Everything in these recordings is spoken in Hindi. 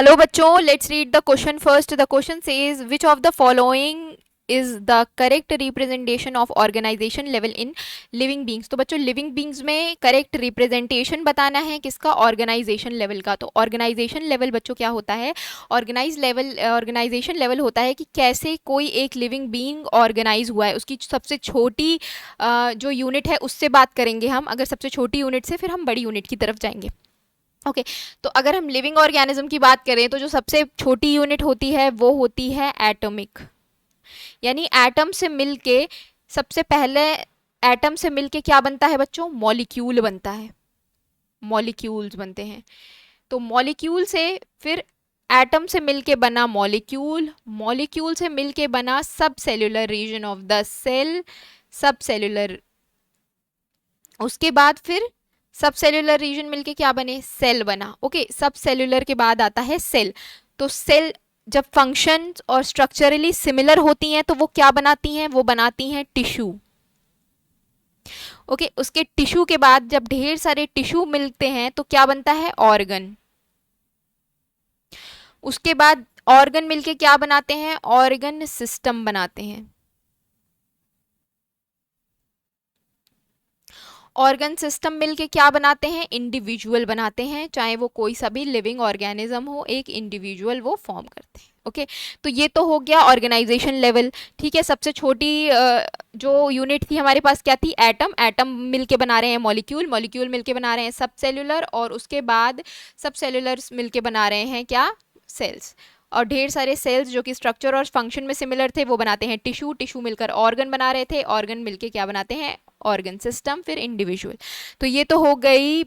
हेलो बच्चों, let's read the question first. The question says which of the following is the correct representation of organization level in living beings. तो बच्चों लिविंग बींग्स में करेक्ट रिप्रेजेंटेशन बताना है किसका, ऑर्गेनाइजेशन लेवल का. तो ऑर्गेनाइजेशन लेवल बच्चों क्या होता है, ऑर्गेनाइजेशन लेवल होता है कि कैसे कोई एक लिविंग बींग ऑर्गेनाइज हुआ है. उसकी सबसे छोटी जो यूनिट है उससे बात करेंगे हम. अगर सबसे छोटी यूनिट से फिर हम बड़ी यूनिट की तरफ जाएंगे. ओके तो अगर हम लिविंग ऑर्गेनिज्म की बात करें तो जो सबसे छोटी यूनिट होती है वो होती है एटॉमिक. यानी एटम से मिलके सबसे पहले एटम से मिलके क्या बनता है बच्चों, मॉलिक्यूल बनता है. मॉलिक्यूल्स बनते हैं. तो मॉलिक्यूल से फिर एटम से मिलके बना मॉलिक्यूल, मॉलिक्यूल से मिलके बना subcellular region of the cell, subcellular. उसके बाद फिर सब सेल्यूलर रीजन मिलके क्या बने, सेल बना. ओके सब सेल्यूलर के बाद आता है सेल. तो सेल जब फंक्शन और स्ट्रक्चरली सिमिलर होती हैं तो वो क्या बनाती हैं, वो बनाती हैं टिश्यू. ओके उसके टिश्यू के बाद जब ढेर सारे टिश्यू मिलते हैं तो क्या बनता है, ऑर्गन. उसके बाद ऑर्गन मिलके क्या बनाते हैं, ऑर्गन सिस्टम बनाते हैं. ऑर्गन सिस्टम मिलके क्या बनाते हैं, इंडिविजुअल बनाते हैं. चाहे वो कोई सा भी लिविंग ऑर्गेनिज्म हो, एक इंडिविजुअल वो फॉर्म करते हैं. ओके तो ये तो हो गया ऑर्गेनाइजेशन लेवल. ठीक है, सबसे छोटी जो यूनिट थी हमारे पास क्या थी, एटम. एटम मिलके बना रहे हैं मॉलिक्यूल, मॉलिक्यूल मिलके बना रहे हैं सब सेल्यूलर, और उसके बाद सब सेल्यूलर्स मिलके बना रहे हैं क्या, सेल्स. और ढेर सारे सेल्स जो कि स्ट्रक्चर और फंक्शन में सिमिलर थे वो बनाते हैं टिश्यू, टिश्यू मिलकर ऑर्गन बना रहे थे, ऑर्गन मिलके क्या बनाते हैं, ऑर्गन सिस्टम, फिर इंडिविजुअल. तो ये तो हो गई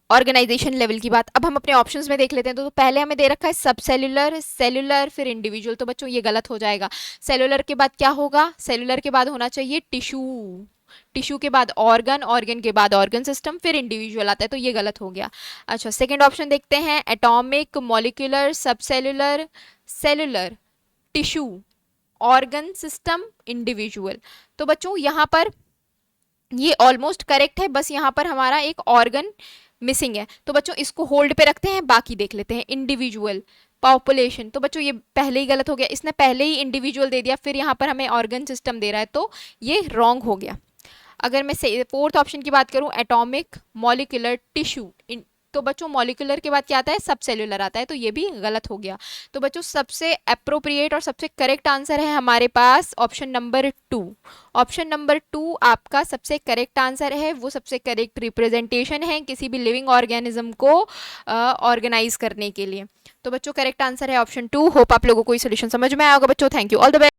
ऑर्गेनाइजेशन लेवल की बात. अब हम अपने ऑप्शंस में देख लेते हैं. तो पहले हमें दे रखा है सब सेल्यूलर, सेल्यूलर फिर इंडिविजुअल. तो बच्चों ये गलत हो जाएगा. सेल्यूलर के बाद क्या होगा, सेल्यूलर के बाद होना चाहिए टिश्यू, टिश्यू के बाद ऑर्गन, ऑर्गन के बाद ऑर्गन सिस्टम, फिर इंडिविजुअल आता है. तो ये गलत हो गया. अच्छा सेकेंड ऑप्शन देखते हैं, एटॉमिक, मॉलिक्यूलर, सब cellular, cellular, tissue, organ system, individual. तो बच्चों यहाँ पर ये ऑलमोस्ट करेक्ट है, बस यहाँ पर हमारा एक ऑर्गन मिसिंग है. तो बच्चों इसको होल्ड पे रखते हैं, बाकी देख लेते हैं. Individual, population. तो बच्चों ये पहले ही गलत हो गया, इसने पहले ही इंडिविजुअल दे दिया, फिर यहाँ पर हमें ऑर्गन सिस्टम दे रहा है, तो ये रॉन्ग हो गया. अगर मैं फोर्थ ऑप्शन की बात करूं, एटॉमिक, मॉलिक्यूलर, टिश्यू, तो बच्चों मॉलिक्यूलर के बाद क्या आता है, सब सेल्यूलर आता है. तो ये भी गलत हो गया. तो बच्चों सबसे अप्रोप्रिएट और सबसे करेक्ट आंसर है हमारे पास ऑप्शन नंबर 2. ऑप्शन नंबर 2 आपका सबसे करेक्ट आंसर है. वो सबसे करेक्ट रिप्रेजेंटेशन है किसी भी लिविंग ऑर्गेनिज्म को ऑर्गेनाइज करने के लिए. तो बच्चों करेक्ट आंसर है ऑप्शन 2. होप आप लोगों को ये सोल्यूशन समझ में आया होगा बच्चों. Thank you, all the best.